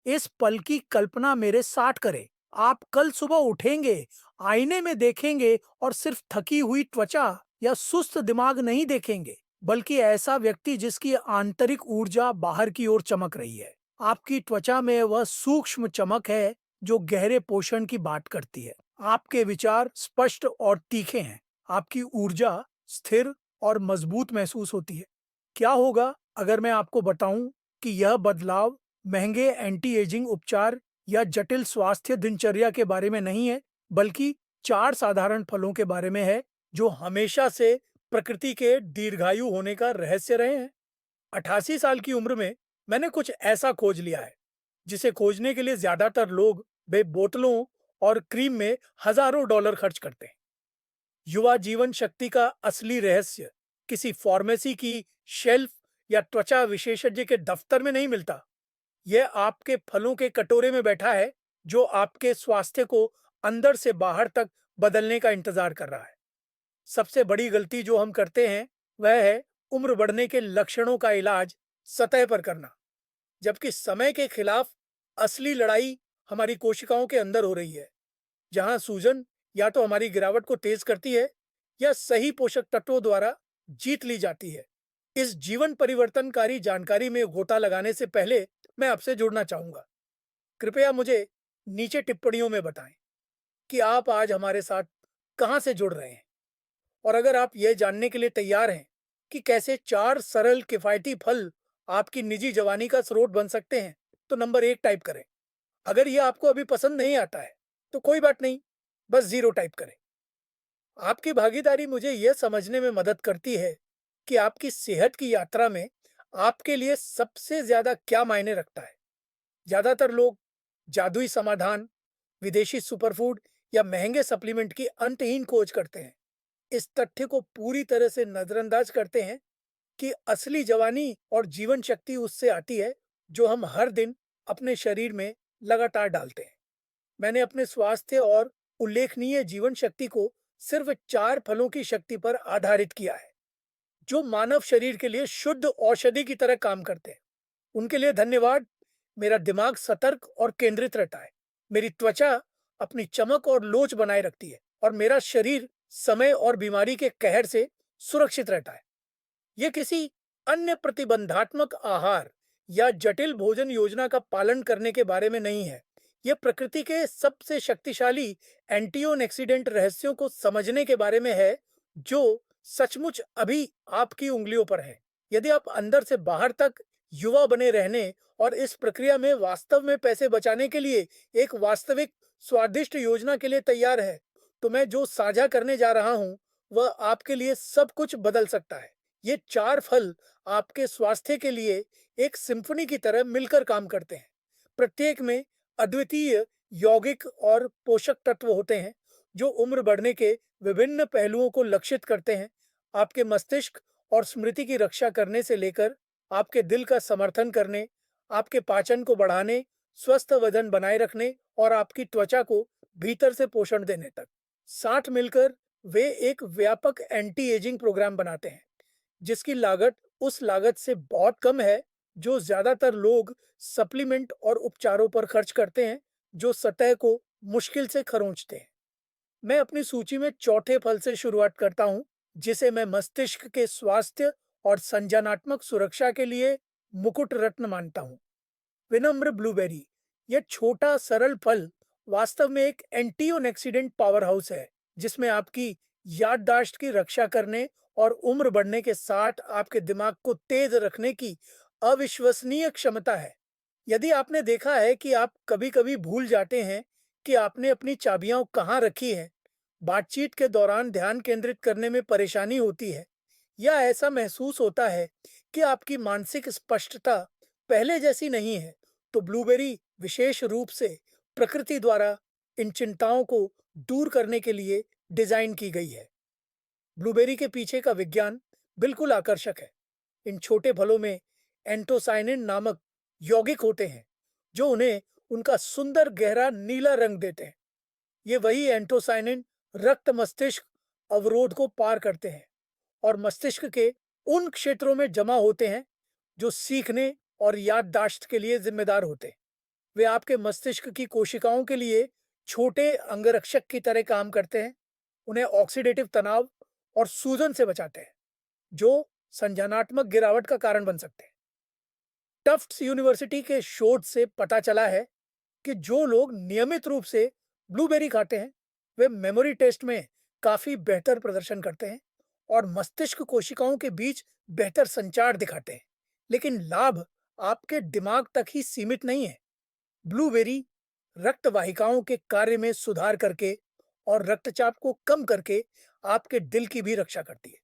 इस पल की कल्पना मेरे साथ करें। आप कल सुबह उठेंगे, आईने में देखेंगे और सिर्फ थकी हुई त्वचा या सुस्त दिमाग नहीं देखेंगे, बल्कि ऐसा व्यक्ति जिसकी आंतरिक ऊर्जा बाहर की ओर चमक रही है। आपकी त्वचा में वह सूक्ष्म चमक है जो गहरे पोषण की बात करती है। आपके विचार स्पष्ट और तीखे हैं। आपकी ऊर्जा स्थिर और मजबूत महसूस होती है। क्या होगा अगर मैं आपको बताऊं कि यह बदलाव महंगे एंटी एजिंग उपचार या जटिल स्वास्थ्य दिनचर्या के बारे में नहीं है, बल्कि 4 साधारण फलों के बारे में है जो हमेशा से प्रकृति के दीर्घायु होने का रहस्य रहे हैं। 88 साल की उम्र में मैंने कुछ ऐसा खोज लिया है जिसे खोजने के लिए ज्यादातर लोग वे बोतलों और क्रीम में हजारों डॉलर खर्च करते हैं। युवा जीवन शक्ति का असली रहस्य किसी फार्मेसी की शेल्फ या त्वचा विशेषज्ञ के दफ्तर में नहीं मिलता। यह आपके फलों के कटोरे में बैठा है, जो आपके स्वास्थ्य को अंदर से बाहर तक बदलने का इंतजार कर रहा है। सबसे बड़ी गलती जो हम करते हैं वह है उम्र बढ़ने के लक्षणों का इलाज सतह पर करना, जबकि समय के खिलाफ असली लड़ाई हमारी कोशिकाओं के अंदर हो रही है, जहां सूजन या तो हमारी गिरावट को तेज करती है या सही पोषक तत्वों द्वारा जीत ली जाती है। इस जीवन परिवर्तनकारी जानकारी में गोता लगाने से पहले मैं आपसे जुड़ना चाहूंगा। कृपया मुझे नीचे टिप्पणियों में बताएं कि आप आज हमारे साथ कहां से जुड़ रहे हैं। और अगर आप यह जानने के लिए तैयार हैं कि कैसे 4 सरल किफायती फल आपकी निजी जवानी का स्रोत बन सकते हैं, तो नंबर 1 टाइप करें। अगर यह आपको अभी पसंद नहीं आता है तो कोई बात नहीं, बस 0 टाइप करें। आपकी भागीदारी मुझे यह समझने में मदद करती है कि आपकी सेहत की यात्रा में आपके लिए सबसे ज्यादा क्या मायने रखता है। ज्यादातर लोग जादुई समाधान, विदेशी सुपरफूड या महंगे सप्लीमेंट की अंतहीन खोज करते हैं। इस तथ्य को पूरी तरह से नजरअंदाज करते हैं कि असली जवानी और जीवन शक्ति उससे आती है जो हम हर दिन अपने शरीर में लगातार डालते हैं। मैंने अपने स्वास्थ्य और उल्लेखनीय जीवन शक्ति को सिर्फ 4 फलों की शक्ति पर आधारित किया है, जो मानव शरीर के लिए शुद्ध औषधि की तरह काम करते हैं। उनके लिए धन्यवाद। मेरा दिमाग सतर्क और केंद्रित रहता है, मेरी त्वचा अपनी चमक और लोच बनाए रखती है और मेरा शरीर समय और बीमारी के कहर से सुरक्षित रहता है। यह किसी अन्य प्रतिबंधात्मक आहार या जटिल भोजन योजना का पालन करने के बारे में नहीं है। यह प्रकृति के सबसे शक्तिशाली एंटीओक्सीडेंट रहस्यों को समझने के बारे में है, जो सचमुच अभी आपकी उंगलियों पर है। यदि आप अंदर से बाहर तक युवा बने रहने और इस प्रक्रिया में वास्तव में पैसे बचाने के लिए एक वास्तविक स्वादिष्ट योजना के लिए तैयार है, तो मैं जो साझा करने जा रहा हूं वह आपके लिए सब कुछ बदल सकता है। ये 4 फल आपके स्वास्थ्य के लिए एक सिम्फनी की तरह मिलकर काम करते हैं। प्रत्येक में अद्वितीय यौगिक और पोषक तत्व होते हैं जो उम्र बढ़ने के विभिन्न पहलुओं को लक्षित करते हैं। आपके मस्तिष्क और स्मृति की रक्षा करने से लेकर आपके दिल का समर्थन करने, आपके पाचन को बढ़ाने, स्वस्थ वजन बनाए रखने और आपकी त्वचा को भीतर से पोषण देने तक, साथ मिलकर वे एक व्यापक एंटी एजिंग प्रोग्राम बनाते हैं, जिसकी लागत उस लागत से बहुत कम है जो ज्यादातर लोग सप्लीमेंट और उपचारों पर खर्च करते हैं, जो सतह को मुश्किल से खरोंचते हैं। मैं अपनी सूची में चौथे फल से शुरुआत करता हूं, जिसे मैं मस्तिष्क के स्वास्थ्य और संज्ञानात्मक सुरक्षा के लिए मुकुट रत्न मानता हूं। विनम्र ब्लूबेरी। यह छोटा सरल फल वास्तव में एक एंटीओक्सीडेंट पावर हाउस है, जिसमें आपकी याददाश्त की रक्षा करने और उम्र बढ़ने के साथ आपके दिमाग को तेज रखने की अविश्वसनीय क्षमता है। यदि आपने देखा है कि आप कभी-कभी भूल जाते हैं कि आपने अपनी चाबियां कहाँ रखी हैं, बातचीत के दौरान ध्यान केंद्रित करने में परेशानी होती है, या ऐसा महसूस होता है कि आपकी मानसिक स्पष्टता पहले जैसी नहीं है, तो ब्लूबेरी विशेष रूप से प्रकृति द्वारा इन चिंताओं को दूर करने के लिए डिजाइन की गई है। ब्लूबेरी के पीछे का विज्ञान बिल्कुल आकर्षक है। इन छोटे फलों में एंथोसायनिन नामक यौगिक होते हैं जो उन्हें उनका सुंदर गहरा नीला रंग देते हैं। ये वही एंथोसायनिन रक्त मस्तिष्क अवरोध को पार करते हैं और मस्तिष्क के उन क्षेत्रों में जमा होते हैं जो सीखने और याददाश्त के लिए जिम्मेदार होते हैं। वे आपके मस्तिष्क की कोशिकाओं के लिए छोटे अंगरक्षक की तरह काम करते हैं, उन्हें ऑक्सीडेटिव तनाव और सूजन से बचाते हैं, जो संज्ञानात्मक गिरावट का कारण बन सकते हैं। टफ्ट्स यूनिवर्सिटी के शोध से पता चला है कि जो लोग नियमित रूप से ब्लूबेरी खाते हैं, वे मेमोरी टेस्ट में काफी बेहतर प्रदर्शन करते हैं और मस्तिष्क कोशिकाओं के बीच बेहतर संचार दिखाते हैं। लेकिन लाभ आपके दिमाग तक ही सीमित नहीं है। ब्लूबेरी रक्त वाहिकाओं के कार्य में सुधार करके और रक्तचाप को कम करके आपके दिल की भी रक्षा करती है।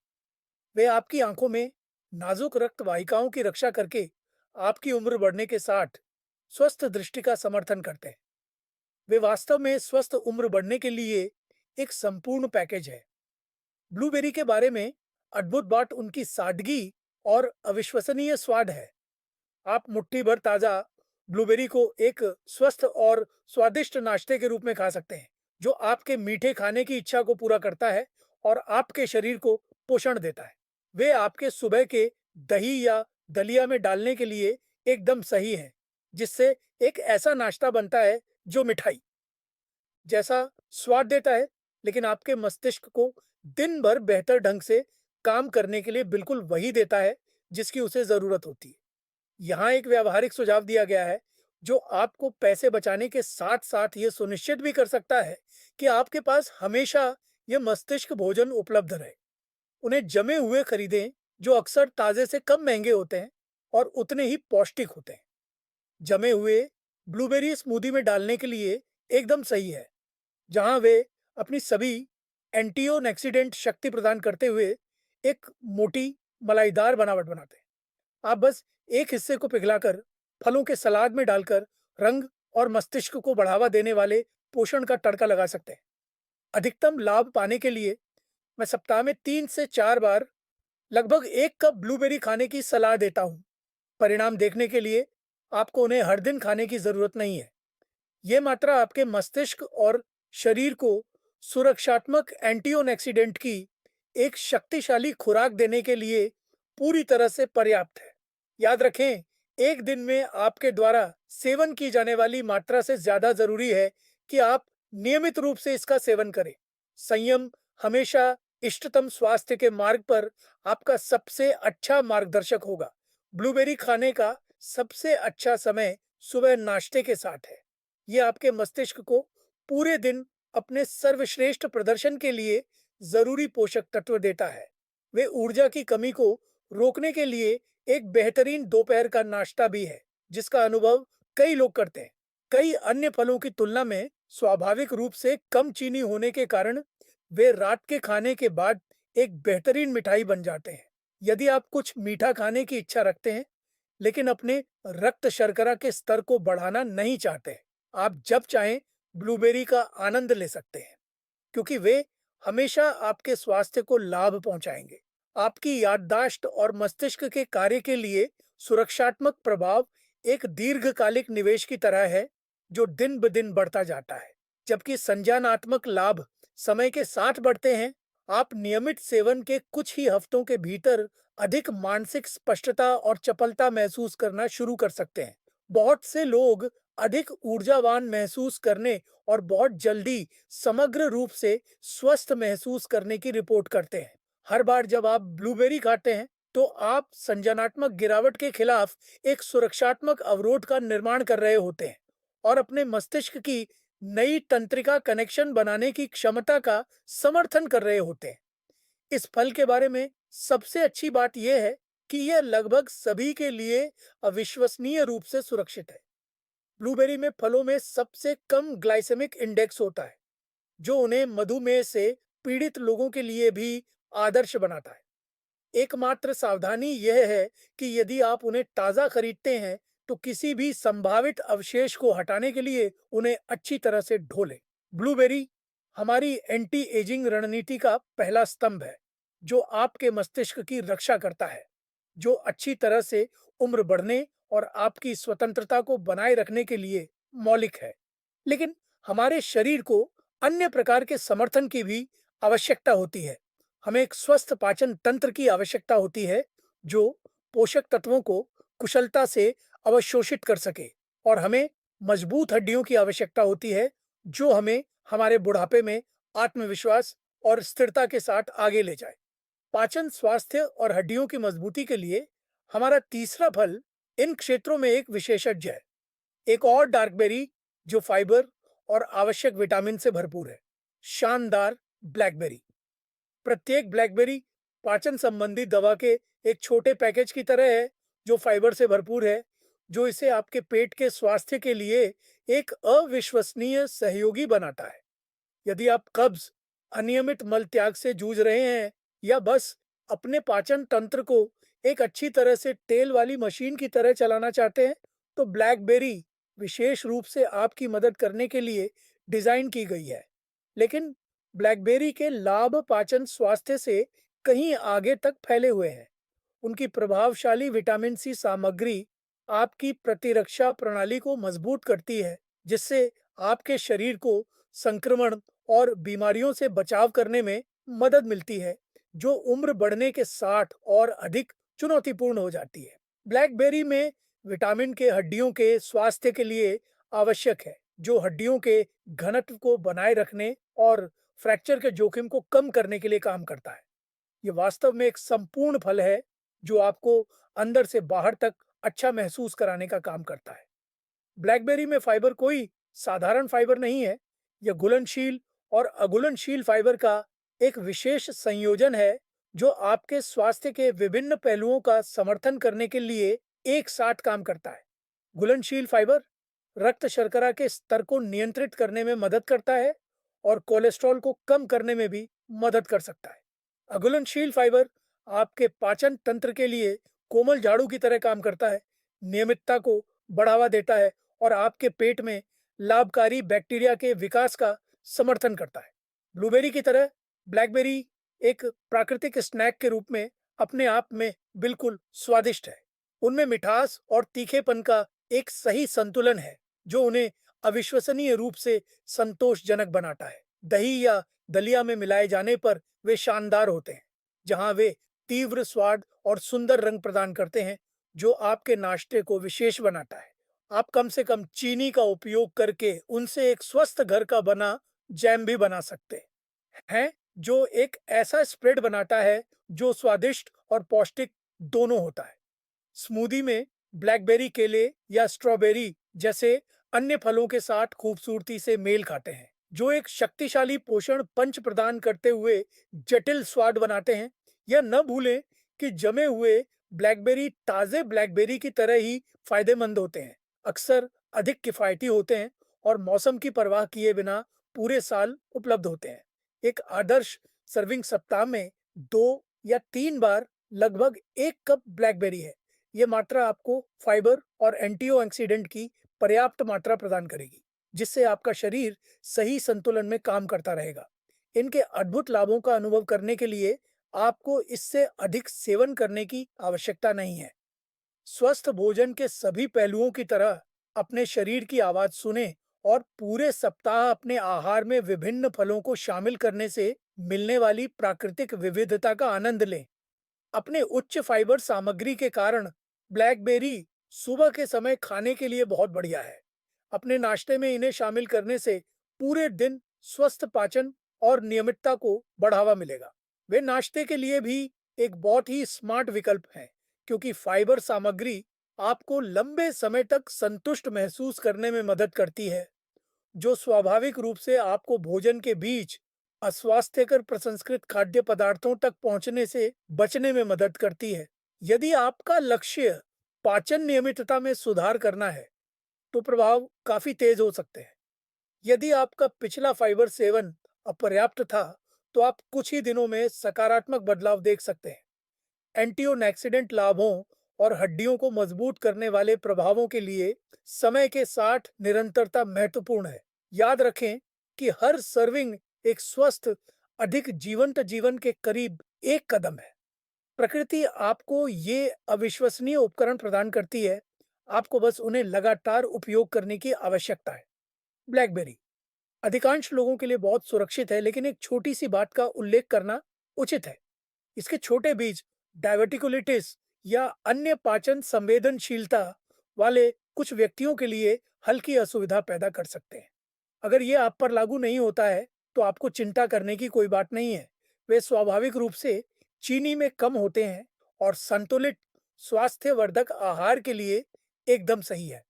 वे आपकी आंखों में नाजुक रक्त वाहिकाओं की रक्षा करके आपकी उम्र बढ़ने के साथ स्वस्थ दृष्टि का समर्थन करते हैं। वे वास्तव में स्वस्थ उम्र बढ़ने के लिए एक संपूर्ण पैकेज है। ब्लूबेरी के बारे में अद्भुत बात उनकी सादगी और अविश्वसनीय स्वाद है। आप मुट्ठी भर ताजा ब्लूबेरी को एक स्वस्थ और स्वादिष्ट नाश्ते के रूप में खा सकते हैं, जो आपके मीठे खाने की इच्छा को पूरा करता है और आपके शरीर को पोषण देता है। वे आपके सुबह के दही या दलिया में डालने के लिए एकदम सही हैं, जिससे एक ऐसा नाश्ता बनता है जो मिठाई जैसा स्वाद देता है, लेकिन आपके मस्तिष्क को दिन भर बेहतर ढंग से काम करने के लिए बिल्कुल वही देता है जिसकी उसे जरूरत होती है। यहाँ एक व्यावहारिक सुझाव दिया गया है जो आपको पैसे बचाने के साथ साथ ये सुनिश्चित भी कर सकता है कि आपके पास हमेशा ये मस्तिष्क भोजन उपलब्ध रहे। उन्हें जमे हुए खरीदें, जो अक्सर ताजे से कम महंगे होते हैं और उतने ही पौष्टिक होते हैं। जमे हुए ब्लूबेरी स्मूदी में डालने के लिए एकदम सही है, जहां वे अपनी सभी एंटीऑक्सीडेंट शक्ति प्रदान करते हुए एक मोटी मलाईदार बनावट बनाते हैं। आप बस एक हिस्से को पिघलाकर फलों के सलाद में डालकर रंग और मस्तिष्क को बढ़ावा देने वाले पोषण का तड़का लगा सकते हैं। अधिकतम लाभ पाने के लिए मैं सप्ताह में 3 से 4 बार लगभग 1 कप ब्लूबेरी खाने की सलाह देता हूँ। परिणाम देखने के लिए आपको उन्हें हर दिन खाने की जरूरत नहीं है। ये मात्रा आपके मस्तिष्क और शरीर को सुरक्षात्मक एंटीऑक्सीडेंट की एक शक्तिशाली खुराक देने के लिए पूरी तरह से पर्याप्त है। याद रखें, एक दिन में आपके द्वारा सेवन की जाने वाली मात्रा से ज्यादा जरूरी है कि आप नियमित रूप से इसका सेवन करें। संयम हमेशा इष्टतम स्वास्थ्य के मार्ग पर आपका सबसे अच्छा मार्गदर्शक होगा। ब्लूबेरी खाने का सबसे अच्छा समय सुबह नाश्ते के साथ है। ये आपके मस्तिष्क को पूरे दिन अपने सर्वश्रेष्ठ प्रदर्शन के लिए जरूरी पोषक तत्व देता है। वे ऊर्जा की कमी को रोकने के लिए एक बेहतरीन दोपहर का नाश्ता भी है, जिसका अनुभव कई लोग करते हैं। कई अन्य फलों की तुलना में स्वाभाविक रूप से कम चीनी होने के कारण वे रात के खाने के बाद एक बेहतरीन मिठाई बन जाते हैं। यदि आप कुछ मीठा खाने की इच्छा रखते हैं, लेकिन अपने रक्त शर्करा के स्तर को बढ़ाना नहीं चाहते, आप जब चाहें ब्लूबेरी का आनंद ले सकते हैं, क्योंकि वे हमेशा आपके स्वास्थ्य को लाभ पहुंचाएंगे। आपकी याददाश्त और मस्तिष्क के कार्य के लिए सुरक्षात्मक प्रभाव एक दीर्घकालिक निवेश की तरह है, जो दिन ब दिन बढ़ता जाता है। जबकि संज्ञानात्मक लाभ समय के साथ बढ़ते हैं, आप नियमित सेवन के कुछ ही हफ्तों के भीतर अधिक मानसिक स्पष्टता और चपलता महसूस करना शुरू कर सकते हैं। बहुत से लोग अधिक ऊर्जावान महसूस करने और बहुत जल्दी समग्र रूप से स्वस्थ महसूस करने की रिपोर्ट करते हैं। हर बार जब आप ब्लूबेरी खाते हैं, तो आप संज्ञानात्मक गिरावट के खिलाफ एक सुरक्षात्मक अवरोध का निर्माण कर रहे होते हैं और अपने मस्तिष्क की नई तंत्रिका कनेक्शन बनाने की क्षमता का समर्थन कर रहे होते हैं। इस फल के बारे में सबसे अच्छी बात यह है कि यह लगभग सभी के लिए अविश्वसनीय रूप से सुरक्षित है। ब्लूबेरी में फलों में सबसे कम ग्लाइसेमिक इंडेक्स होता है, जो उन्हें मधुमेह से पीड़ित लोगों के लिए भी आदर्श बनाता है। एकमात्र सावधानी यह है कि यदि आप उन्हें ताज़ा खरीदते हैं, तो किसी भी संभावित अवशेष को हटाने के लिए उन्हें अच्छी तरह से धो लें। ब्लूबेरी हमारी एंटी एजिंग रणनीति का पहला स्तंभ है, जो आपके मस्तिष्क की रक्षा करता है, जो अच्छी तरह से उम्र बढ़ने और आपकी स्वतंत्रता को बनाए रखने के लिए मौलिक है। लेकिन हमारे शरीर को अन्य प्रकार के समर्थन की भी आवश्यकता होती है। हमें एक स्वस्थ पाचन तंत्र की आवश्यकता होती है, जो पोषक तत्वों को कुशलता से अवशोषित कर सके, और हमें मजबूत हड्डियों की आवश्यकता होती है, जो हमें हमारे बुढ़ापे में आत्मविश्वास और स्थिरता के साथ आगे ले जाए। पाचन स्वास्थ्य और हड्डियों की मजबूती के लिए हमारा तीसरा फल इन क्षेत्रों में एक विशेषज्ञ है। एक और डार्क बेरी जो फाइबर और आवश्यक विटामिन से भरपूर है, शानदार ब्लैकबेरी। प्रत्येक ब्लैकबेरी पाचन संबंधी दवा के एक छोटे पैकेज की तरह है, जो फाइबर से भरपूर है, जो इसे आपके पेट के स्वास्थ्य के लिए एक अविश्वसनीय सहयोगी बनाता है। यदि आप कब्ज, अनियमित मल त्याग से जूझ रहे हैं या बस अपने पाचन तंत्र को एक अच्छी तरह से तेल वाली मशीन की तरह चलाना चाहते हैं, तो ब्लैकबेरी विशेष रूप से आपकी मदद करने के लिए डिजाइन की गई है। लेकिन ब्लैकबेरी के लाभ पाचन स्वास्थ्य से कहीं आगे तक फैले हुए हैं। उनकी प्रभावशाली विटामिन सी सामग्री आपकी प्रतिरक्षा प्रणाली को मजबूत करती है, जिससे आपके शरीर को संक्रमण और बीमारियों से बचाव करने में मदद मिलती है, जो उम्र बढ़ने के साथ और अधिक चुनौतीपूर्ण हो जाती है। ब्लैकबेरी में विटामिन के हड्डियों के स्वास्थ्य के लिए आवश्यक है, जो हड्डियों के घनत्व को बनाए रखने और फ्रैक्चर के जोखिम को कम करने के लिए काम करता है। ये वास्तव में एक संपूर्ण फल है, जो आपको अंदर से बाहर तक अच्छा महसूस कराने का काम करता है। ब्लैकबेरी में फाइबर कोई साधारण फाइबर नहीं है। यह घुलनशील और अघुलनशील फाइबर का एक विशेष संयोजन है, जो आपके स्वास्थ्य के विभिन्न पहलुओं का समर्थन करने के लिए एक साथ काम करता है। घुलनशील फाइबर रक्त शर्करा के स्तर को नियंत्रित करने में मदद करता है और कोलेस्ट्रॉल को कम करने में भी मदद कर सकता है। अघुलनशील फाइबर आपके पाचन तंत्र के लिए कोमल झाड़ू की तरह काम करता है, नियमितता को बढ़ावा देता है और आपके पेट में लाभकारी बैक्टीरिया के विकास का समर्थन करता है। ब्लूबेरी की तरह ब्लैकबेरी एक प्राकृतिक स्नैक के रूप में अपने आप में बिल्कुल स्वादिष्ट है। उनमें मिठास और तीखेपन का एक सही संतुलन है, जो उन्हें अविश्वसनीय रूप से संतोषजनक बनाता है। दही या दलिया में मिलाए जाने पर वे शानदार होते हैं, जहां वे तीव्र स्वाद और सुंदर रंग प्रदान करते हैं, जो आपके नाश्ते को विशेष बनाता है। आप कम से कम चीनी का उपयोग करके उनसे एक स्वस्थ घर का बना जैम भी बना सकते हैं, जो एक ऐसा स्प्रेड बनाता है जो स्वादिष्ट और पौष्टिक दोनों होता है। स्मूदी में ब्लैकबेरी, केले या स्ट्रॉबेरी जैसे अन्य फलों के साथ खूबसूरती से मेल खाते हैं, जो एक शक्तिशाली पोषण पंच प्रदान करते हुए जटिल स्वाद बनाते हैं। यह न भूलें कि जमे हुए ब्लैकबेरी ताजे ब्लैकबेरी की तरह ही फायदेमंद होते हैं, अक्सर अधिक किफायती होते हैं और मौसम की परवाह किए बिना पूरे साल उपलब्ध होते हैं। एक आदर्श सर्विंग सप्ताह में 2 या 3 बार लगभग 1 कप ब्लैकबेरी है। ये मात्रा आपको फाइबर और एंटीऑक्सीडेंट की पर्याप्त मात्रा प्रदान करेगी, जिससे आपका शरीर सही संतुलन में काम करता रहेगा। इनके अद्भुत लाभों का अनुभव करने के लिए आपको इससे अधिक सेवन करने की आवश्यकता नहीं है। स्वस्थ भोजन के सभी पहलुओं की तरह अपने शरीर की आवाज सुने और पूरे सप्ताह अपने आहार में विभिन्न फलों को शामिल करने से मिलने वाली प्राकृतिक विविधता का आनंद लें। अपने उच्च फाइबर सामग्री के कारण ब्लैकबेरी सुबह के समय खाने के लिए बहुत बढ़िया है। अपने नाश्ते में इन्हें शामिल करने से पूरे दिन स्वस्थ पाचन और नियमितता को बढ़ावा मिलेगा। वे नाश्ते के लिए भी एक बहुत ही स्मार्ट विकल्प हैं, क्योंकि फाइबर सामग्री आपको लंबे समय तक संतुष्ट महसूस करने में मदद करती है, जो स्वाभाविक रूप से आपको भोजन के बीच अस्वास्थ्यकर प्रसंस्कृत खाद्य पदार्थों तक पहुंचने से बचने में मदद करती है। यदि आपका लक्ष्य पाचन नियमितता में सुधार करना है, तो प्रभाव काफी तेज हो सकते हैं। यदि आपका पिछला फाइबर सेवन अपर्याप्त था, तो आप कुछ ही दिनों में सकारात्मक बदलाव देख सकते हैं। एंटीऑक्सीडेंट लाभों और हड्डियों को मजबूत करने वाले प्रभावों के लिए समय के साथ निरंतरता महत्वपूर्ण है। याद रखें कि हर सर्विंग एक स्वस्थ, अधिक जीवंत जीवन के करीब एक कदम है। प्रकृति आपको ये अविश्वसनीय उपकरण प्रदान करती है, आपको बस उन्हें लगातार उपयोग करने की आवश्यकता है। ब्लैकबेरी अधिकांश लोगों के लिए बहुत सुरक्षित है, लेकिन एक छोटी सी बात का उल्लेख करना उचित है। इसके छोटे बीज डायवर्टिकुलिटिस या अन्य पाचन संवेदनशीलता वाले कुछ व्यक्तियों के लिए हल्की असुविधा पैदा कर सकते हैं। अगर ये आप पर लागू नहीं होता है, तो आपको चिंता करने की कोई बात नहीं है। वे स्वाभाविक रूप से चीनी में कम होते हैं और संतुलित स्वास्थ्यवर्धक आहार के लिए एकदम सही है।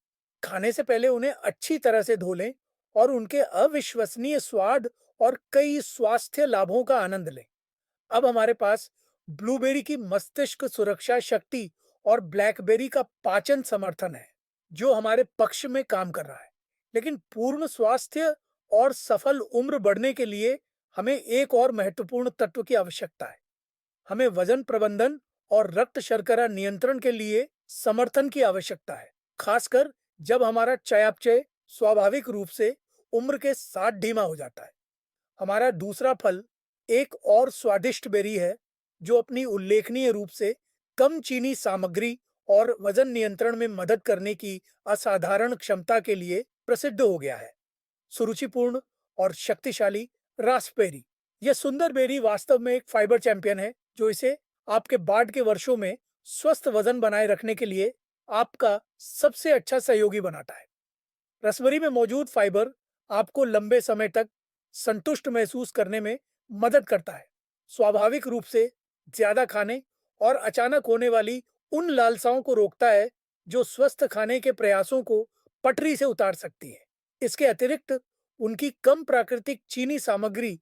खाने से पहले उन्हें अच्छी तरह से धो लें और उनके अविश्वसनीय स्वाद और कई स्वास्थ्य लाभों का आनंद लें। अब हमारे पास ब्लूबेरी की मस्तिष्क सुरक्षा शक्ति और ब्लैकबेरी का पाचन समर्थन है, जो हमारे पक्ष में काम कर रहा है। लेकिन पूर्ण स्वास्थ्य और सफल उम्र बढ़ने के लिए हमें एक और महत्वपूर्ण तत्व की आवश्यकता है। हमें वजन प्रबंधन और रक्त शर्करा नियंत्रण के लिए समर्थन की आवश्यकता है, खासकर जब हमारा चयापचय स्वाभाविक रूप से उम्र के साथ धीमा हो जाता है। हमारा दूसरा फल एक और स्वादिष्ट बेरी है, जो अपनी उल्लेखनीय रूप से कम चीनी सामग्री और वजन नियंत्रण में मदद करने की असाधारण क्षमता के लिए प्रसिद्ध हो गया है। सुरुचिपूर्ण और शक्तिशाली रास्पबेरी। यह सुंदर बेरी वास्तव में एक फाइबर चैंपियन है, जो इसे आपके बाद के वर्षों में स्वस्थ वजन बनाए रखने के लिए आपका सबसे अच्छा सहयोगी बनाता है। रसबेरी में मौजूद फाइबर आपको लंबे समय तक संतुष्ट महसूस करने में मदद करता है, स्वाभाविक रूप से ज्यादा खाने और अचानक होने वाली उन लालसाओं को रोकता है जो स्वस्थ खाने के प्रयासों को पटरी से उतार सकती है। इसके अतिरिक्त उनकी कम प्राकृतिक चीनी सामग्री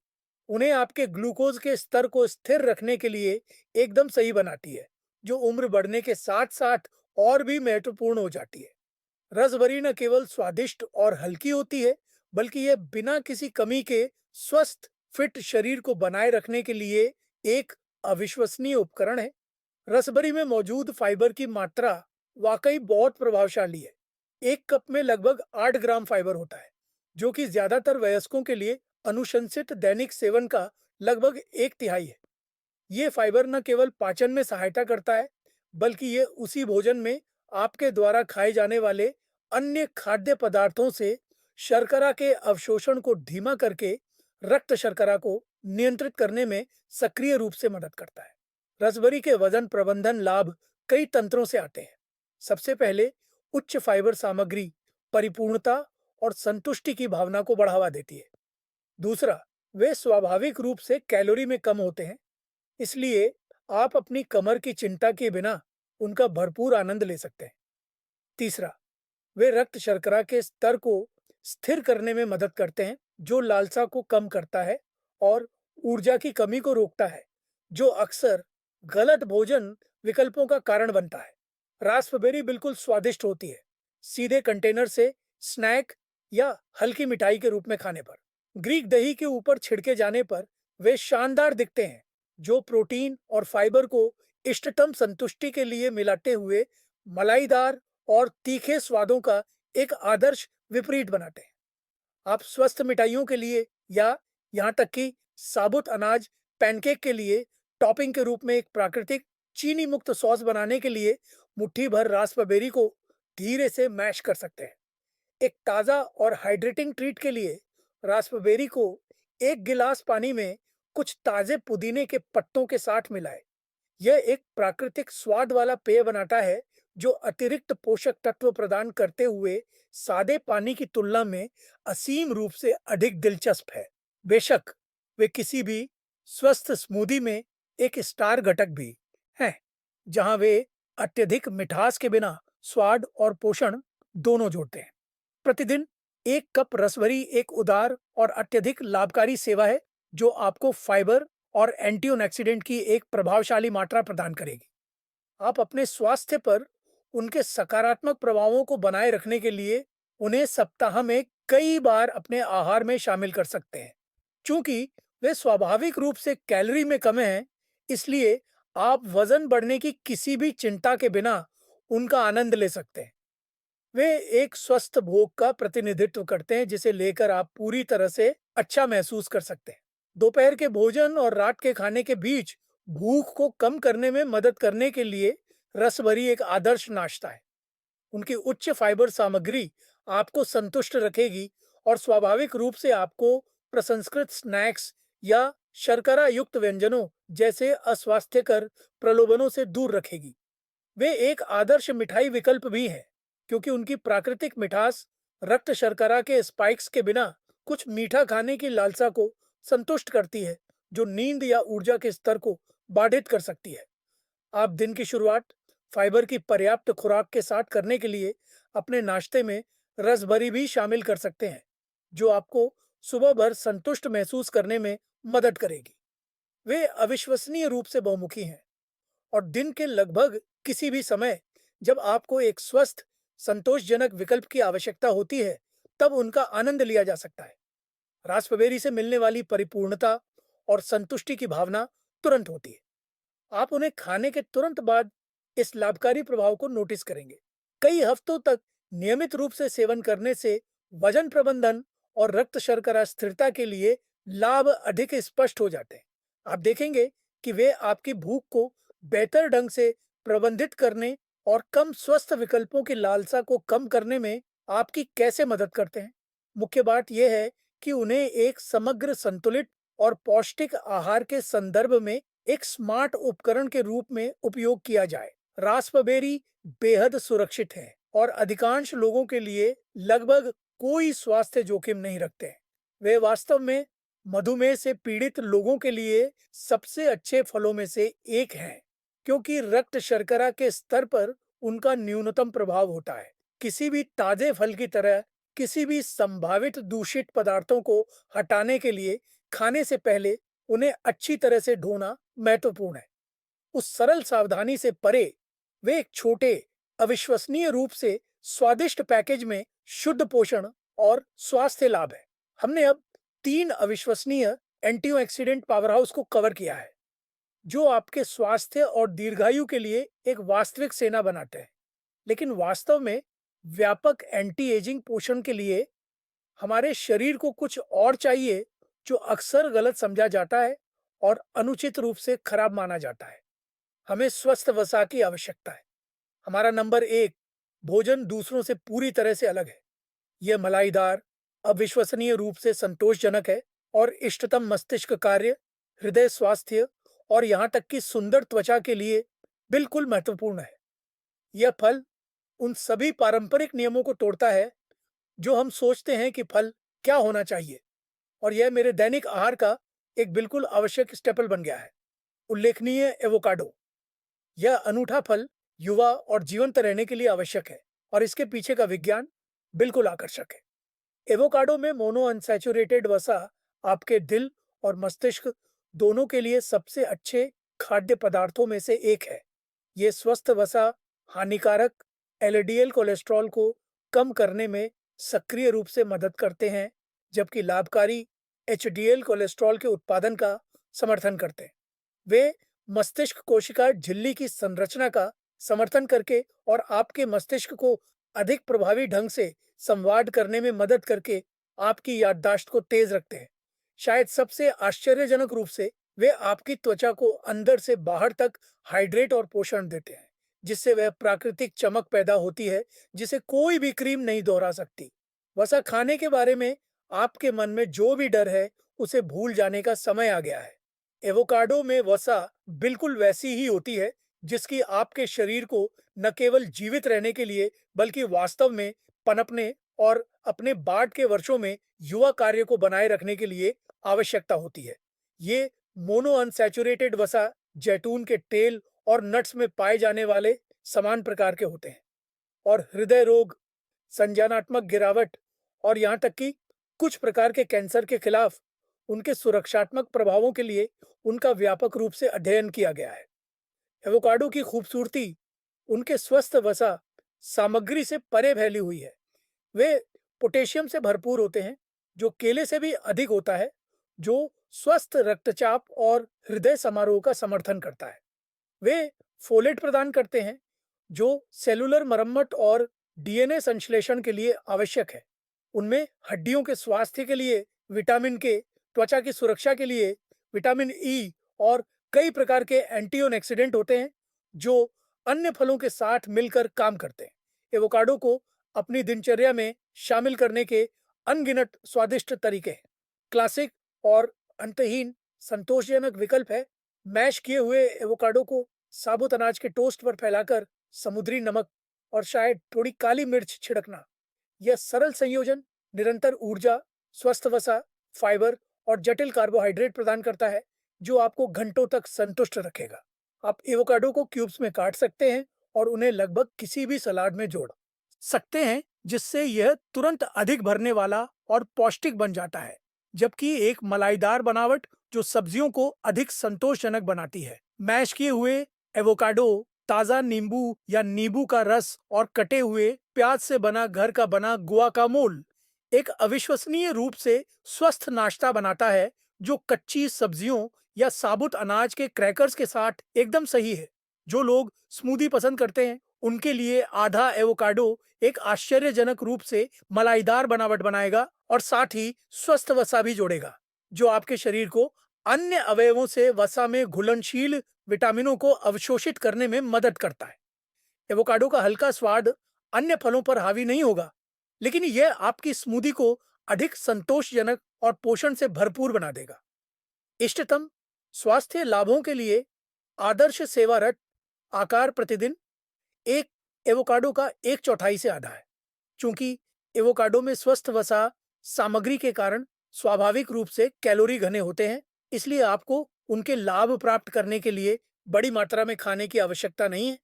उन्हें आपके ग्लूकोज के स्तर को स्थिर रखने के लिए एकदम सही बनाती है, जो उम्र बढ़ने के साथ साथ और भी महत्वपूर्ण हो जाती है। रसभरी न केवल स्वादिष्ट और हल्की होती है, बल्कि यह बिना किसी कमी के स्वस्थ फिट शरीर को बनाए रखने के लिए एक अविश्वसनीय उपकरण है। रसभरी में मौजूद फाइबर की मात्रा वाकई बहुत प्रभावशाली है। एक कप में लगभग 8 ग्राम फाइबर होता है, जो कि ज्यादातर वयस्कों के लिए अनुशंसित दैनिक सेवन का लगभग एक तिहाई है। ये फाइबर न केवल पाचन में सहायता करता है, बल्कि ये उसी भोजन में आपके द्वारा खाए जाने वाले अन्य खाद्य पदार्थों से शर्करा के अवशोषण को धीमा करके रक्त शर्करा को नियंत्रित करने में सक्रिय रूप से मदद करता है। रसबेरी के वजन प्रबंधन लाभ कई तंत्रों से आते हैं। सबसे पहले, उच्च फाइबर सामग्री परिपूर्णता और संतुष्टि की भावना को बढ़ावा देती है। दूसरा, वे स्वाभाविक रूप से कैलोरी में कम होते हैं, इसलिए आप अपनी कमर की चिंता के बिना उनका भरपूर आनंद ले सकते हैं। तीसरा, वे रक्त शर्करा के स्तर को स्थिर करने में मदद करते हैं, जो लालसा को कम करता है और ऊर्जा की कमी को रोकता है, जो अक्सर गलत भोजन विकल्पों का कारण बनता है। रास्पबेरी बिल्कुल स्वादिष्ट होती है, सीधे कंटेनर से स्नैक या हल्की मिठाई के रूप में खाने पर। ग्रीक दही के ऊपर छिड़के जाने पर वे शानदार दिखते हैं, जो प्रोटीन और फाइबर को इष्टतम संतुष्टि के लिए मिलाते हुए मलाईदार और तीखे स्वादों का एक आदर्श विपरीत बनाते हैं। आप स्वस्थ मिठाइयों के लिए या यहाँ तक कि साबुत अनाज पैनकेक के लिए टॉपिंग के रूप में एक प्राकृतिक चीनी मुक्त सॉस बनाने के लिए मुट्ठी भर रास्पबेरी को धीरे से मैश कर सकते हैं। एक ताज़ा और हाइड्रेटिंग ट्रीट के लिए रास्पबेरी को एक गिलास पानी में कुछ ताज़े पुदीने के पत्तों के साथ मिलाएं। यह एक प्राकृतिक स्वाद वाला पेय बनाता है, जो अतिरिक्त पोषक तत्व प्रदान करते हुए सादे पानी की तुलना में असीम रूप से अधिक दिलचस्प है। बेशक वे किसी भी स्वस्थ स्मूदी में एक स्टार घटक भी हैं, जहां वे अत्यधिक मिठास के बिना स्वाद और पोषण दोनों जोड़ते हैं। प्रतिदिन एक कप रसभरी एक उदार और अत्यधिक लाभकारी सेवा है, जो आपको फाइबर और एंटीऑक्सीडेंट की एक प्रभावशाली मात्रा प्रदान करेगी। आप अपने स्वास्थ्य पर उनके सकारात्मक प्रभावों को बनाए रखने के लिए उन्हें सप्ताह में कई बार अपने आहार में शामिल कर सकते हैं। चूंकि वे स्वाभाविक रूप से कैलोरी में कम हैं, इसलिए आप वजन बढ़ने की किसी भी चिंता के बिना उनका आनंद ले सकते हैं। वे एक स्वस्थ भोग का प्रतिनिधित्व करते हैं, जिसे लेकर आप पूरी तरह से अच्छा महसूस कर सकते हैं। दोपहर के भोजन और रात के खाने के बीच भूख को कम करने में मदद करने के लिए रसभरी एक आदर्श नाश्ता है। उनकी उच्च फाइबर सामग्री आपको संतुष्ट रखेगी और स्वाभाविक रूप से आपको प्रसंस्कृत स्नैक्स या शर्करा युक्त व्यंजनों जैसे अस्वास्थ्यकर प्रलोभनों से दूर रखेगी। वे एक आदर्श मिठाई विकल्प भी हैं, क्योंकि उनकी प्राकृतिक मिठास रक्त शर्करा के स्पाइक्स के बिना कुछ मीठा खाने की लालसा को संतुष्ट करती है, जो नींद या ऊर्जा के स्तर को बाधित कर सकती है। आप दिन की शुरुआत फाइबर की पर्याप्त खुराक के साथ करने के लिए अपने नाश्ते में रस भरी भी शामिल कर सकते हैं, जो आपको सुबह भर संतुष्ट महसूस करने में मदद करेगी। वे अविश्वसनीय रूप से बहुमुखी हैं और दिन के लगभग किसी भी समय जब आपको एक स्वस्थ, संतोषजनक विकल्प की आवश्यकता होती है, तब उनका आनंद लिया जा सकता है। रास्पबेरी से मिलने वाली परिपूर्णता और संतुष्टि की भावना तुरंत होती है। आप उन्हें खाने के तुरंत बाद इस लाभकारी प्रभाव को नोटिस करेंगे। कई हफ्तों तक नियमित रूप से सेवन करने से वजन प्रबंधन और रक्त शर्करा स्थिरता के लिए लाभ अधिक स्पष्ट हो जाते हैं। आप देखेंगे कि वे आपकी भूख को बेहतर ढंग से प्रबंधित करने और कम स्वस्थ विकल्पों की लालसा को कम करने में आपकी कैसे मदद करते हैं। मुख्य बात यह है कि उन्हें एक समग्र, संतुलित और पौष्टिक आहार के संदर्भ में एक स्मार्ट उपकरण के रूप में उपयोग किया जाए। रास्पबेरी बेहद सुरक्षित है और अधिकांश लोगों के लिए लगभग कोई स्वास्थ्य जोखिम नहीं रखते हैं। वे वास्तव में मधुमेह से पीड़ित लोगों के लिए सबसे अच्छे फलों में से एक हैं, क्योंकि रक्त शर्करा के स्तर पर उनका न्यूनतम प्रभाव होता है। किसी भी ताजे फल की तरह किसी भी संभावित दूषित पदार्थों को हटाने के लिए खाने से पहले उन्हें अच्छी तरह से धोना महत्वपूर्ण है। उस सरल सावधानी से परे, वे एक छोटे, अविश्वसनीय रूप से स्वादिष्ट पैकेज में शुद्ध पोषण और स्वास्थ्य लाभ है। हमने अब 3 अविश्वसनीय एंटीऑक्सीडेंट पावरहाउस को कवर किया है, जो आपके स्वास्थ्य और दीर्घायु के लिए एक वास्तविक सेना बनाते हैं। लेकिन वास्तव में व्यापक एंटी एजिंग पोषण के लिए हमारे शरीर को कुछ और चाहिए, जो अक्सर गलत समझा जाता है और अनुचित रूप से खराब माना जाता है। हमें स्वस्थ वसा की आवश्यकता है। हमारा नंबर 1 भोजन दूसरों से पूरी तरह से अलग है। यह मलाईदार, अविश्वसनीय रूप से संतोषजनक है और इष्टतम मस्तिष्क कार्य, हृदय स्वास्थ्य और यहाँ तक कि सुंदर त्वचा के लिए बिल्कुल महत्वपूर्ण है। यह फल उन सभी पारंपरिक नियमों को तोड़ता है जो हम सोचते हैं कि फल क्या होना चाहिए, और यह मेरे दैनिक आहार का एक बिल्कुल आवश्यक स्टेपल बन गया है। उल्लेखनीय एवोकाडो। यह अनूठा फल युवा और जीवंत रहने के लिए आवश्यक है, और इसके पीछे का विज्ञान बिल्कुल आकर्षक है। एवोकाडो में मोनो अनसैचुरेटेड वसा आपके दिल और मस्तिष्क दोनों के लिए सबसे अच्छे खाद्य पदार्थों में से एक है। ये स्वस्थ वसा हानिकारक एलडीएल कोलेस्ट्रॉल को कम करने में सक्रिय रूप से मदद करते हैं, जबकि लाभकारी एचडीएल कोलेस्ट्रॉल के उत्पादन का समर्थन करते हैं। वे मस्तिष्क कोशिका झिल्ली की संरचना का समर्थन करके और आपके मस्तिष्क को अधिक प्रभावी ढंग से संवाद करने में मदद करके आपकी याददाश्त को तेज रखते हैं। शायद सबसे आश्चर्यजनक रूप से, वे आपकी त्वचा को अंदर से बाहर तक हाइड्रेट और पोषण देते हैं, जिससे वह प्राकृतिक चमक पैदा होती है जिसे कोई भी क्रीम नहीं दोहरा सकती। वसा खाने के बारे में आपके मन में जो भी डर है, उसे भूल जाने का समय आ गया है। एवोकाडो में वसा बिल्कुल वैसी ही होती है जिसकी आपके शरीर को न केवल जीवित रहने के लिए बल्कि वास्तव में पनपने और अपने बाद के वर्षों में युवा कार्य को बनाए रखने के लिए आवश्यकता होती है। ये मोनो अनसैचुरेटेड वसा जैतून के तेल और नट्स में पाए जाने वाले समान प्रकार के होते हैं, और हृदय रोग, संज्ञानात्मक गिरावट और यहाँ तक कि कुछ प्रकार के कैंसर के खिलाफ उनके सुरक्षात्मक प्रभावों के लिए उनका व्यापक रूप से अध्ययन किया गया है। एवोकाडो की खूबसूरती उनके स्वस्थ वसा सामग्री से परे फैली हुई है। वे पोटेशियम से भरपूर होते हैं, जो केले से भी अधिक होता है, जो स्वस्थ रक्तचाप और हृदय समारोह का समर्थन करता है। वे फोलेट प्रदान करते हैं, जो सेलुलर मरम्मत और डीएनए संश्लेषण के लिए आवश्यक है। उनमें हड्डियों के स्वास्थ्य के लिए विटामिन के, त्वचा की सुरक्षा के लिए विटामिन ई और कई प्रकार के एंटीऑक्सीडेंट होते हैं, जो अन्य फलों के साथ मिलकर काम करते हैं। एवोकाडो को अपनी दिनचर्या में शामिल करने के अनगिनत स्वादिष्ट तरीके हैं। क्लासिक और अंतहीन संतोषजनक विकल्प है मैश किए हुए एवोकाडो को साबुत अनाज के टोस्ट पर फैलाकर समुद्री नमक और शायद थोड़ी काली मिर्च छिड़कना। यह सरल संयोजन निरंतर ऊर्जा, स्वस्थ वसा, फाइबर और जटिल कार्बोहाइड्रेट प्रदान करता है, जो आपको घंटों तक संतुष्ट रखेगा। आप एवोकाडो को क्यूब्स में काट सकते हैं और उन्हें लगभग किसी भी सलाद में जोड़ सकते हैं, जिससे यह तुरंत अधिक भरने वाला और पौष्टिक बन जाता है, जबकि एक मलाईदार बनावट जो सब्जियों को अधिक संतोषजनक बनाती है। मैश किए हुए एवोकाडो, ताज़ा नींबू या नींबू का रस और कटे हुए प्याज से बना घर का बना गुआकामोल एक अविश्वसनीय रूप से स्वस्थ नाश्ता बनाता है, जो कच्ची सब्जियों या साबुत अनाज के क्रैकर्स के साथ एकदम सही है। जो लोग स्मूदी पसंद करते हैं, उनके लिए आधा एवोकाडो एक आश्चर्यजनक रूप से मलाईदार बनावट बनाएगा और साथ ही स्वस्थ वसा भी जोड़ेगा, जो आपके शरीर को अन्य अवयवों से वसा में घुलनशील विटामिनों को अवशोषित करने में मदद करता है। एवोकाडो का हल्का स्वाद अन्य फलों पर हावी नहीं होगा, लेकिन यह आपकी स्मूदी को अधिक संतोषजनक और पोषण से भरपूर बना देगा। इष्टतम स्वास्थ्य लाभों के लिए आदर्श सेवा रट आकार प्रतिदिन एक एवोकाडो का एक चौथाई से आधा है। चूंकि एवोकाडो में स्वस्थ वसा सामग्री के कारण स्वाभाविक रूप से कैलोरी घने होते हैं, इसलिए आपको उनके लाभ प्राप्त करने के लिए बड़ी मात्रा में खाने की आवश्यकता नहीं है।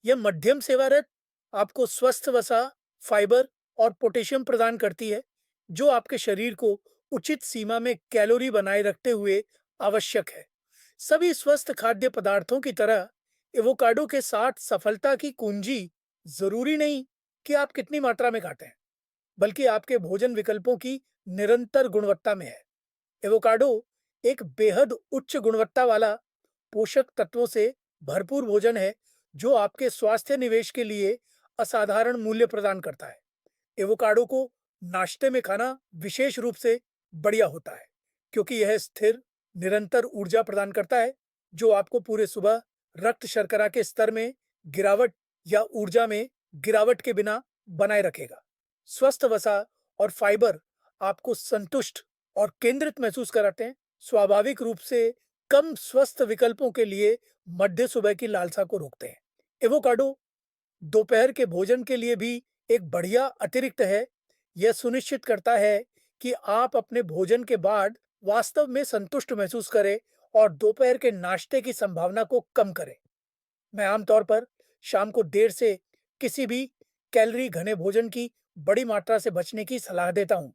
यह मध्यम सेवारत आपको स्वस्थ वसा, फाइबर और पोटेशियम प्रदान करती है, जो आपके शरीर को उचित सीमा में कैलोरी बनाए रखते हुए आवश्यक है। सभी स्वस्थ खाद्य पदार्थों की तरह एवोकाडो के साथ सफलता की कुंजी जरूरी नहीं कि आप कितनी मात्रा में खाते हैं, बल्कि आपके भोजन विकल्पों की निरंतर गुणवत्ता में है। एवोकाडो एक बेहद उच्च गुणवत्ता वाला पोषक तत्वों से भरपूर भोजन है, जो आपके स्वास्थ्य निवेश के लिए असाधारण मूल्य प्रदान करता है। एवोकाडो को नाश्ते में खाना विशेष रूप से बढ़िया होता है, क्योंकि यह स्थिर निरंतर ऊर्जा प्रदान करता है, जो आपको पूरे सुबह रक्त शर्करा के स्तर में गिरावट या ऊर्जा में गिरावट के बिना बनाए रखेगा। स्वस्थ वसा और फाइबर आपको संतुष्ट और केंद्रित महसूस कराते हैं, स्वाभाविक रूप से कम स्वस्थ विकल्पों के लिए मध्य सुबह की लालसा को रोकते हैं। एवोकाडो दोपहर के भोजन के लिए भी एक बढ़िया अतिरिक्त है। यह सुनिश्चित करता है कि आप अपने भोजन के बाद वास्तव में संतुष्ट महसूस करें और दोपहर के नाश्ते की संभावना को कम करें। मैं आमतौर पर शाम को देर से किसी भी कैलोरी घने भोजन की बड़ी मात्रा से बचने की सलाह देता हूँ।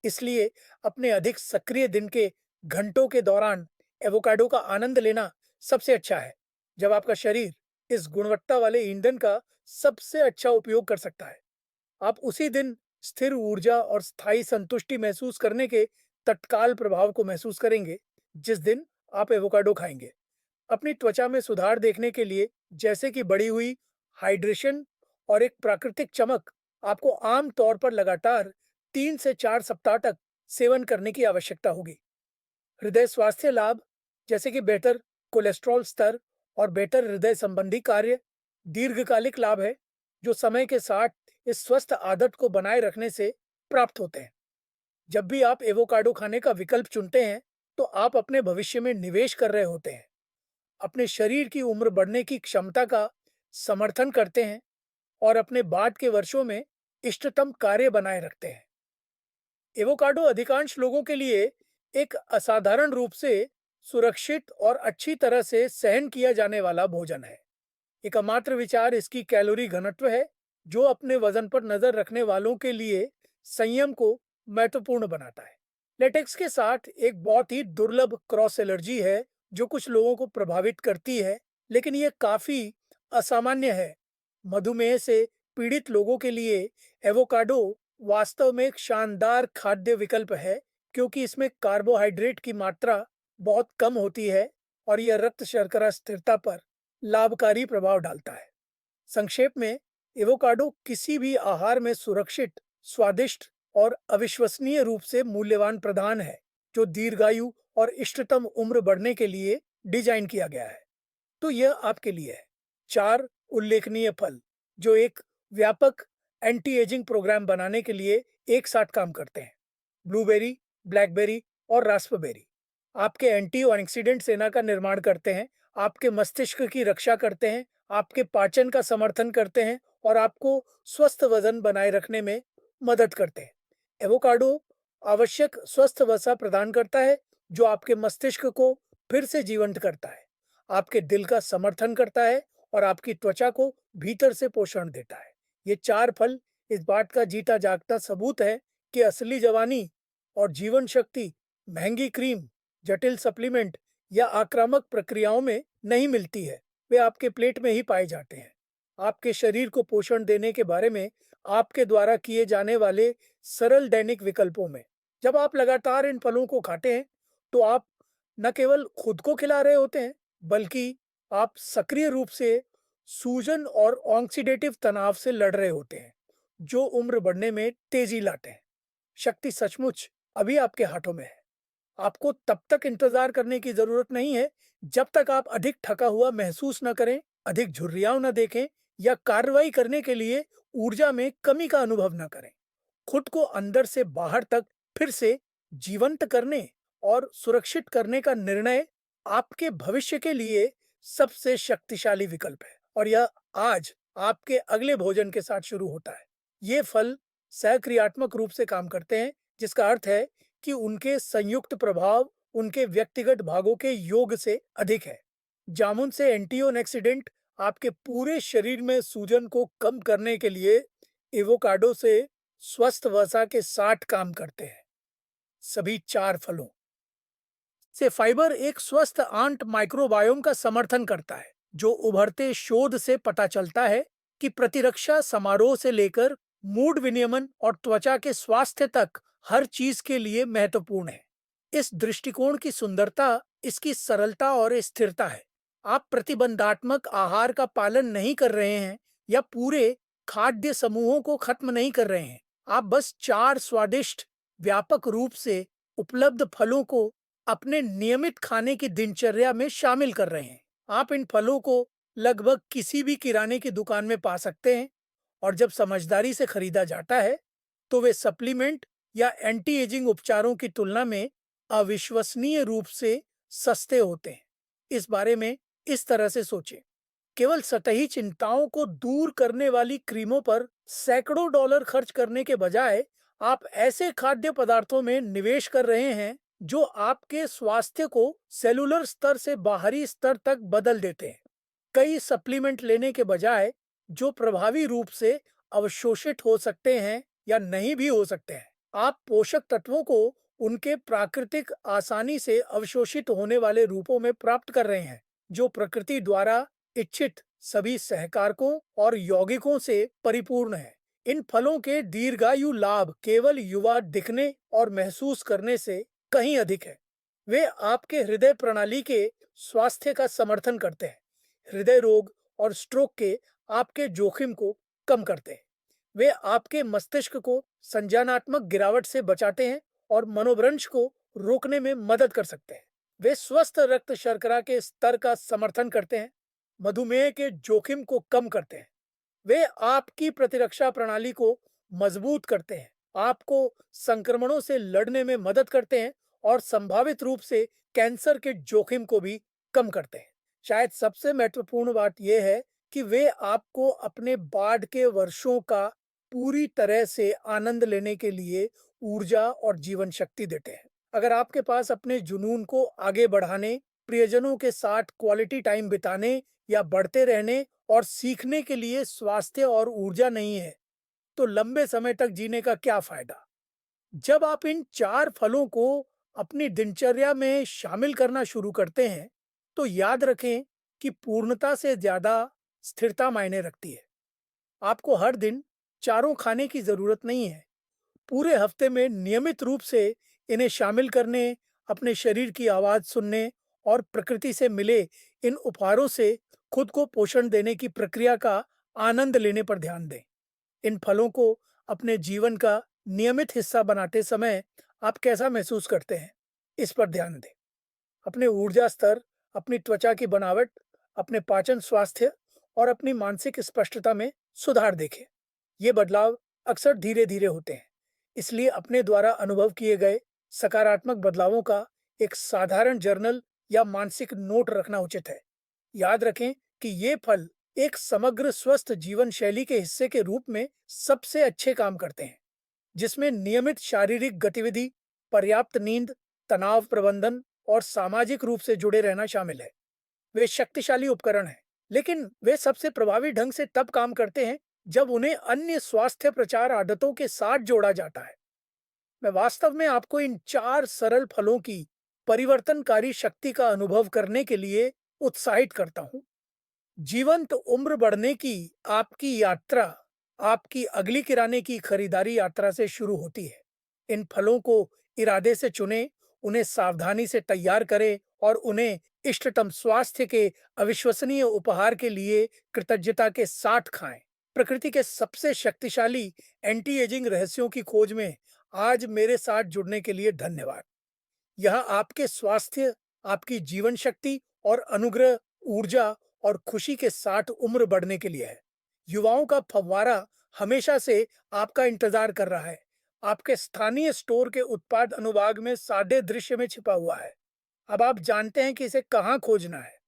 इसलिए अपने अधिक सक्रिय दिन के घंटों के दौरान एवोकाडो का आनंद लेना सबसे अच्छा है, जब आपका शरीर इस गुणवत्ता वाले ईंधन का सबसे अच्छा उपयोग कर सकता है। आप उसी दिन स्थिर ऊर्जा और स्थायी संतुष्टि महसूस करने के तत्काल प्रभाव को महसूस करेंगे, जिस दिन आप एवोकाडो खाएंगे। अपनी त्वचा में सुधार देखने के लिए, जैसे कि बढ़ी हुई हाइड्रेशन और एक प्राकृतिक चमक, आपको आम तौर पर लगातार 3 से 4 सप्ताह तक सेवन करने की आवश्यकता होगी। हृदय स्वास्थ्य लाभ, जैसे कि बेहतर कोलेस्ट्रॉल स्तर और बेहतर हृदय संबंधी कार्य, दीर्घकालिक लाभ है, जो समय के साथ इस स्वस्थ आदत को बनाए रखने से प्राप्त होते हैं। जब भी आप एवोकाडो खाने का विकल्प चुनते हैं, तो आप अपने भविष्य में निवेश कर रहे होते हैं, अपने शरीर की उम्र बढ़ने की क्षमता का समर्थन करते हैं और अपने बाद के वर्षों में इष्टतम कार्य बनाए रखते हैं। एवोकाडो अधिकांश लोगों के लिए एक असाधारण रूप से सुरक्षित और अच्छी तरह से सहन किया जाने वाला भोजन है। एकमात्र विचार इसकी कैलोरी घनत्व है, जो अपने वजन पर नजर रखने वालों के लिए संयम को महत्वपूर्ण बनाता है। लेटेक्स के साथ एक बहुत ही दुर्लभ क्रॉस एलर्जी है, जो कुछ लोगों को प्रभावित करती है, लेकिन यह काफी असामान्य है। मधुमेह से पीड़ित लोगों के लिए एवोकाडो वास्तव में एक शानदार खाद्य विकल्प है, क्योंकि इसमें कार्बोहाइड्रेट की मात्रा बहुत कम होती है और यह रक्त शर्करा स्थिरता पर लाभकारी प्रभाव डालता है। संक्षेप में, एवोकाडो किसी भी आहार में सुरक्षित, स्वादिष्ट और अविश्वसनीय रूप से मूल्यवान प्रदान है, जो दीर्घायु और इष्टतम उम्र बढ़ने के लिए डिजाइन किया गया है। तो यह आपके लिए है 4 उल्लेखनीय फल, जो एक व्यापक एंटी एजिंग प्रोग्राम बनाने के लिए एक साथ काम करते हैं। ब्लूबेरी, ब्लैकबेरी और रास्पबेरी आपके एंटीऑक्सीडेंट सेना का निर्माण करते हैं, आपके मस्तिष्क की रक्षा करते हैं, आपके पाचन का समर्थन करते हैं और आपको स्वस्थ वजन बनाए रखने में मदद करते हैं। एवोकाडो आवश्यक स्वस्थ वसा प्रदान करता है, जो आपके मस्तिष्क को फिर से जीवंत करता है, आपके दिल का समर्थन करता है और आपकी त्वचा को भीतर से पोषण देता है। ये चार फल इस बात का जीता जागता सबूत है कि असली जवानी और जीवन शक्ति महंगी क्रीम, जटिल सप्लीमेंट या आक्रामक प्रक्रियाओं में नहीं मिलती है। वे आपके प्लेट में ही पाए जाते हैं। आपके शरीर को पोषण देने के बारे में आपके द्वारा किए जाने वाले सरल दैनिक विकल्पों में। जब आप लगातार इन फलों को खाते हैं, तो आप न केवल खुद को खिला रहे होते हैं, बल्कि आप सक्रिय रूप से सूजन और ऑक्सीडेटिव तनाव से लड़ रहे होते हैं, जो उम्र बढ़ने में तेजी लाते हैं। शक्ति सचमुच अभी आपके हाथों में है। आपको तब तक इंतजार करने की जरूरत नहीं है जब तक आप अधिक थका हुआ महसूस न करें, अधिक झुर्रियां न देखें या कार्रवाई करने के लिए ऊर्जा में कमी का अनुभव न करें। खुद को अंदर से बाहर तक फिर से जीवंत करने और सुरक्षित करने का निर्णय आपके भविष्य के लिए सबसे शक्तिशाली विकल्प है, और यह आज आपके अगले भोजन के साथ शुरू होता है। ये फल सहक्रियात्मक रूप से काम करते हैं, जिसका अर्थ है कि उनके संयुक्त प्रभाव उनके व्यक्तिगत भागों के योग से अधिक है। जामुन से एंटीऑक्सीडेंट आपके पूरे शरीर में सूजन को कम करने के लिए एवोकाडो से स्वस्थ वसा के 60 काम करते हैं। सभी चार फलों से फाइबर एक स्वस्थ आंत माइक्रोबायोम का समर्थन करता है, जो उभरते शोध से पता चलता है कि प्रतिरक्षा समारोह से लेकर मूड विनियमन और त्वचा के स्वास्थ्य तक हर चीज के लिए महत्वपूर्ण है। इस दृष्टिकोण की सुंदरता इसकी सरलता और स्थिरता है। आप प्रतिबंधात्मक आहार का पालन नहीं कर रहे हैं या पूरे खाद्य समूहों को खत्म नहीं कर रहे हैं। आप बस चार स्वादिष्ट, व्यापक रूप से उपलब्ध फलों को अपने नियमित खाने की दिनचर्या में शामिल कर रहे हैं। आप इन फलों को लगभग किसी भी किराने की दुकान में पा सकते हैं, और जब समझदारी से खरीदा जाता है, तो वे सप्लीमेंट या एंटी एजिंग उपचारों की तुलना में अविश्वसनीय रूप से सस्ते होते हैं। इस बारे में इस तरह से सोचें, केवल सतही चिंताओं को दूर करने वाली क्रीमों पर सैकड़ों डॉलर खर्च करने के बजाय आप ऐसे खाद्य पदार्थों में निवेश कर रहे हैं जो आपके स्वास्थ्य को सेलुलर स्तर से बाहरी स्तर तक बदल देते हैं। कई सप्लीमेंट लेने के बजाय, जो प्रभावी रूप से अवशोषित हो सकते हैं या नहीं भी हो सकते हैं, आप पोषक तत्वों को उनके प्राकृतिक, आसानी से अवशोषित होने वाले रूपों में प्राप्त कर रहे हैं, जो प्रकृति द्वारा इच्छित सभी सहकारकों और यौगिकों से परिपूर्ण है। इन फलों के दीर्घायु लाभ केवल युवा दिखने और महसूस करने से कहीं अधिक है। वे आपके हृदय प्रणाली के स्वास्थ्य का समर्थन करते हैं, हृदय रोग और स्ट्रोक के आपके जोखिम को कम करते हैं। वे आपके मस्तिष्क को संज्ञानात्मक गिरावट से बचाते हैं और मनोभ्रंश को रोकने में मदद कर सकते हैं। वे स्वस्थ रक्त शर्करा के स्तर का समर्थन करते हैं, मधुमेह के जोखिम को कम करते हैं। वे आपकी प्रतिरक्षा प्रणाली को मजबूत करते हैं, आपको संक्रमणों से लड़ने में मदद करते हैं और संभावित रूप से कैंसर के जोखिम को भी कम करते हैं। शायद सबसे महत्वपूर्ण बात यह है कि वे आपको अपने बाद के वर्षों का पूरी तरह से आनंद लेने के लिए ऊर्जा और जीवन शक्ति देते हैं। अगर आपके पास अपने जुनून को आगे बढ़ाने, प्रियजनों के साथ क्वालिटी टाइम बिताने या बढ़ते रहने और सीखने के लिए स्वास्थ्य और ऊर्जा नहीं है, तो लंबे समय तक जीने का क्या फायदा। जब आप इन चार फलों को अपनी दिनचर्या में शामिल करना शुरू करते हैं, तो याद रखें कि पूर्णता से ज्यादा स्थिरता मायने रखती है। आपको हर दिन चारों खाने की जरूरत नहीं है। पूरे हफ्ते में नियमित रूप से इन्हें शामिल करने, अपने शरीर की आवाज सुनने और प्रकृति से मिले इन उपहारों से खुद को पोषण देने की प्रक्रिया का आनंद लेने पर ध्यान दें। इन फलों को अपने जीवन का नियमित हिस्सा बनाते समय आप कैसा महसूस करते हैं, इस पर ध्यान दें। अपने ऊर्जा स्तर, अपनी त्वचा की बनावट, अपने पाचन स्वास्थ्य और अपनी मानसिक स्पष्टता में सुधार देखें। ये बदलाव अक्सर धीरे धीरे होते हैं, इसलिए अपने द्वारा अनुभव किए गए सकारात्मक बदलावों का एक साधारण जर्नल या मानसिक नोट रखना उचित है। याद रखें कि ये फल एक समग्र स्वस्थ जीवन शैली के हिस्से के रूप में सबसे अच्छे काम करते हैं। जिसमें नियमित शारीरिक गतिविधि, पर्याप्त नींद, तनाव प्रबंधन और सामाजिक रूप से जुड़े रहना शामिल है। वे शक्तिशाली उपकरण हैं, लेकिन वे सबसे प्रभावी ढंग से तब काम करते हैं जब उन्हें अन्य स्वास्थ्य प्रचार आदतों के साथ जोड़ा जाता है। मैं वास्तव में आपको इन 4 सरल फलों की परिवर्तनकारी शक्ति का अनुभव करने के लिए उत्साहित करता हूँ। जीवंत उम्र बढ़ने की आपकी यात्रा आपकी अगली किराने की खरीदारी यात्रा से शुरू होती है। इन फलों को इरादे से चुनें, उन्हें सावधानी से तैयार करें और उन्हें इष्टतम स्वास्थ्य के अविश्वसनीय उपहार के लिए कृतज्ञता के साथ खाएं। प्रकृति के सबसे शक्तिशाली एंटी एजिंग रहस्यों की खोज में आज मेरे साथ जुड़ने के लिए धन्यवाद। यह आपके स्वास्थ्य, आपकी जीवन शक्ति और अनुग्रह, ऊर्जा और खुशी के साथ उम्र बढ़ने के लिए है। युवाओं का फव्वारा हमेशा से आपका इंतजार कर रहा है। आपके स्थानीय स्टोर के उत्पाद अनुभाग में सादे दृश्य में छिपा हुआ है। अब आप जानते हैं कि इसे कहाँ खोजना है।